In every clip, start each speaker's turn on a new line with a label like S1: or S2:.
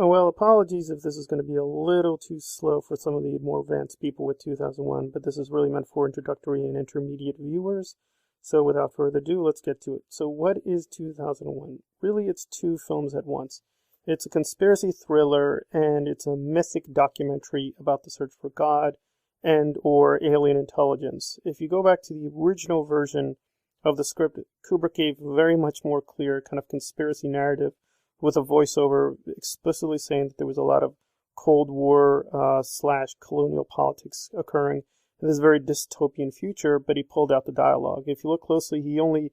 S1: Oh, well, apologies if this is going to be a little too slow for some of the more advanced people with 2001, but this is really meant for introductory and intermediate viewers. So without further ado, let's get to it. So what is 2001? Really, it's two films at once. It's a conspiracy thriller, and it's a mythic documentary about the search for God and or alien intelligence. If you go back to the original version of the script, Kubrick gave a very much more clear kind of conspiracy narrative with a voiceover explicitly saying that there was a lot of Cold War slash colonial politics occurring in this very dystopian future, but he pulled out the dialogue. If you look closely, he only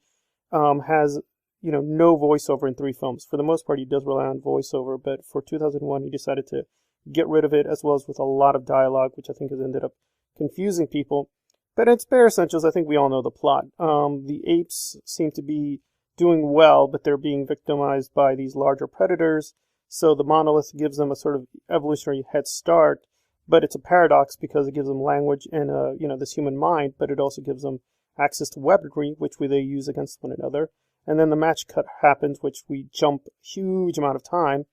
S1: has no voiceover in 3 films. For the most part, he does rely on voiceover, but for 2001, he decided to get rid of it, as well as with a lot of dialogue, which I think has ended up confusing people. But in its bare essentials, I think we all know the plot. The apes seem to be doing well, but they're being victimized by these larger predators. So the monolith gives them a sort of evolutionary head start, but it's a paradox because it gives them language and this human mind, but it also gives them access to weaponry, which they use against one another. And then the match cut happens, which we jump a huge amount of time,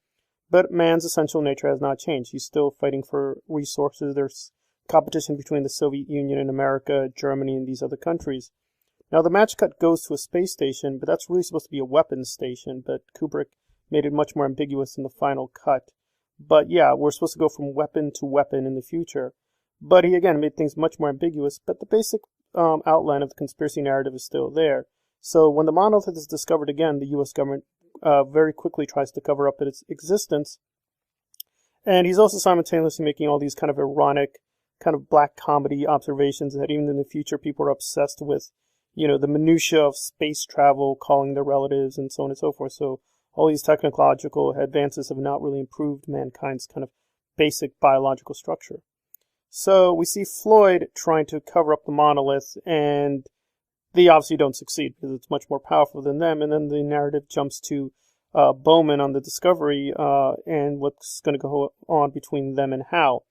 S1: but man's essential nature has not changed. He's still fighting for resources. There's competition between the Soviet Union and America, Germany, and these other countries. Now, the match cut goes to a space station, but that's really supposed to be a weapons station, but Kubrick made it much more ambiguous in the final cut. But yeah, we're supposed to go from weapon to weapon in the future. But he, again, made things much more ambiguous, but the basic outline of the conspiracy narrative is still there. So when the monolith is discovered again, the U.S. government very quickly tries to cover up its existence. And he's also simultaneously making all these kind of ironic, kind of black comedy observations that even in the future people are obsessed with, the minutiae of space travel, calling their relatives, and so on and so forth. So all these technological advances have not really improved mankind's kind of basic biological structure. So we see Floyd trying to cover up the monolith, and they obviously don't succeed because it's much more powerful than them. And then the narrative jumps to Bowman on the Discovery and what's going to go on between them and Hal.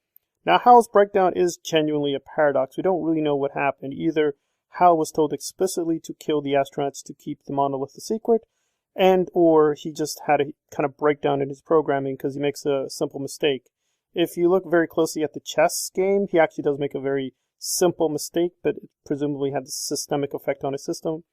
S1: Now, Hal's breakdown is genuinely a paradox. We don't really know what happened. Either Hal was told explicitly to kill the astronauts to keep the monolith a secret, and or he just had a kind of breakdown in his programming because he makes a simple mistake. If you look very closely at the chess game, he actually does make a very simple mistake, but it presumably had a systemic effect on his system,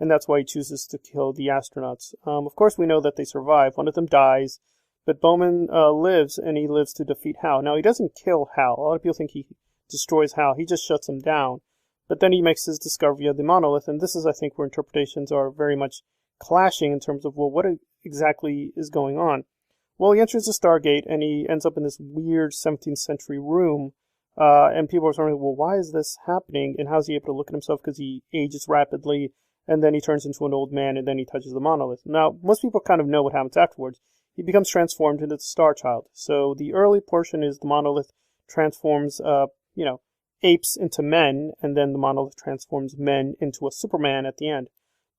S1: and that's why he chooses to kill the astronauts. Of course, we know that they survive. One of them dies, but Bowman lives, and he lives to defeat Hal. Now, he doesn't kill Hal. A lot of people think he destroys Hal. He just shuts him down. But then he makes his discovery of the monolith, and this is, I think, where interpretations are very much clashing in terms of, well, what exactly is going on? Well, he enters the Stargate, and he ends up in this weird 17th century room, and people are wondering, well, why is this happening, and how is he able to look at himself because he ages rapidly, and then he turns into an old man, and then he touches the monolith. Now, most people kind of know what happens afterwards. He becomes transformed into the Star Child. So the early portion is the monolith transforms, apes into men, and then the monolith transforms men into a Superman at the end.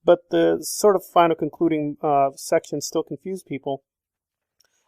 S1: But the sort of final concluding section still confuse people.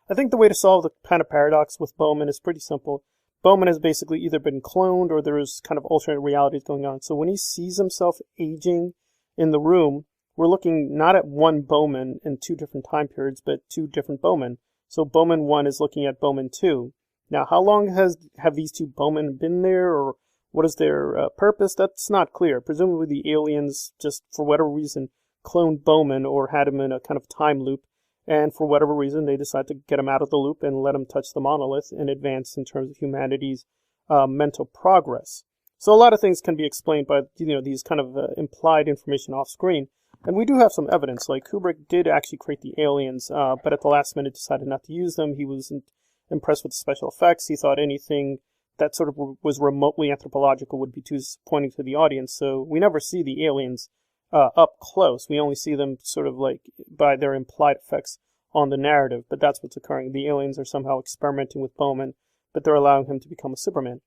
S1: I think the way to solve the kind of paradox with Bowman is pretty simple. Bowman has basically either been cloned or there's kind of alternate realities going on. So when he sees himself aging in the room, we're looking not at one Bowman in 2 different time periods, but 2 different Bowman. So Bowman 1 is looking at Bowman 2. Now, how long have these 2 Bowmen been there, or what is their purpose? That's not clear. Presumably the aliens just, for whatever reason, cloned Bowman or had him in a kind of time loop, and for whatever reason they decide to get him out of the loop and let him touch the monolith and advance in terms of humanity's mental progress. So a lot of things can be explained by these kind of implied information off screen. And we do have some evidence, like Kubrick did actually create the aliens, but at the last minute decided not to use them. He wasn't impressed with the special effects. He thought anything that sort of was remotely anthropological would be too disappointing to the audience. So we never see the aliens up close. We only see them sort of like by their implied effects on the narrative, but that's what's occurring. The aliens are somehow experimenting with Bowman, but they're allowing him to become a Superman.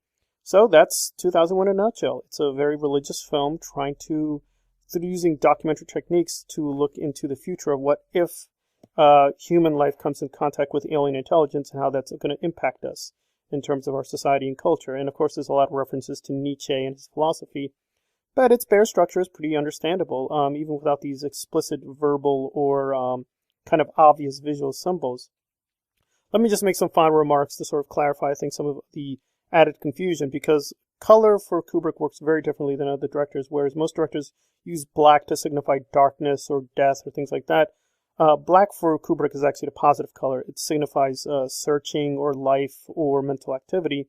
S1: So that's 2001 in a nutshell. It's a very religious film trying to, through using documentary techniques, to look into the future of what if human life comes in contact with alien intelligence and how that's going to impact us in terms of our society and culture. And of course, there's a lot of references to Nietzsche and his philosophy, but its bare structure is pretty understandable, even without these explicit verbal or kind of obvious visual symbols. let me just make some final remarks to sort of clarify, I think, some of the added confusion, because color for Kubrick works very differently than other directors, whereas most directors use black to signify darkness or death or things like that. Black for Kubrick is actually a positive color. It signifies searching or life or mental activity,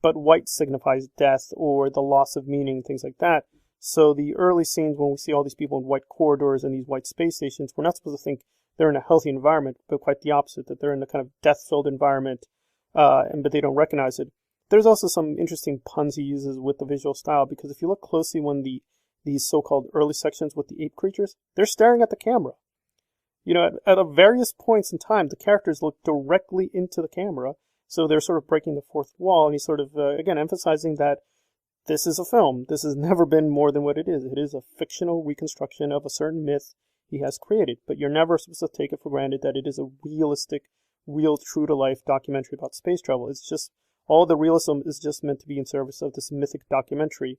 S1: but white signifies death or the loss of meaning, things like that. So the early scenes when we see all these people in white corridors and these white space stations, we're not supposed to think they're in a healthy environment, but quite the opposite, that they're in a kind of death-filled environment, but they don't recognize it. There's also some interesting puns he uses with the visual style, because if you look closely when these so-called early sections with the ape creatures, they're staring at the camera. You know, at various points in time, the characters look directly into the camera, so they're sort of breaking the fourth wall, and he's sort of, again, emphasizing that this is a film. This has never been more than what it is. It is a fictional reconstruction of a certain myth he has created, but you're never supposed to take it for granted that it is a realistic, real, true-to-life documentary about space travel. It's just, all the realism is just meant to be in service of this mythic documentary,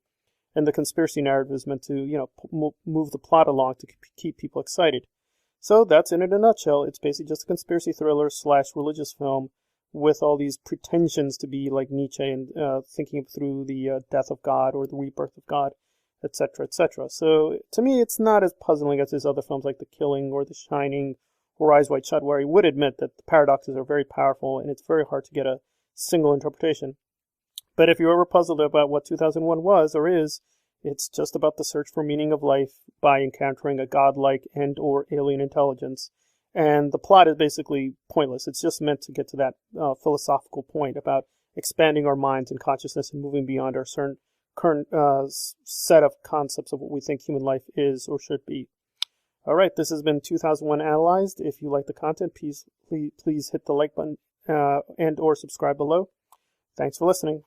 S1: and the conspiracy narrative is meant to, you know, move the plot along to keep people excited. So that's it in a nutshell. It's basically just a conspiracy thriller / religious film with all these pretensions to be like Nietzsche and thinking through the death of God or the rebirth of God, etc., etc. So to me, it's not as puzzling as his other films like The Killing or The Shining or Eyes Wide Shut, where he would admit that the paradoxes are very powerful and it's very hard to get a single interpretation. But if you're ever puzzled about what 2001 was or is, it's just about the search for meaning of life by encountering a godlike and or alien intelligence. And the plot is basically pointless. It's just meant to get to that philosophical point about expanding our minds and consciousness and moving beyond our current set of concepts of what we think human life is or should be. All right, this has been 2001 Analyzed. If you like the content, please hit the like button and or subscribe below. Thanks for listening.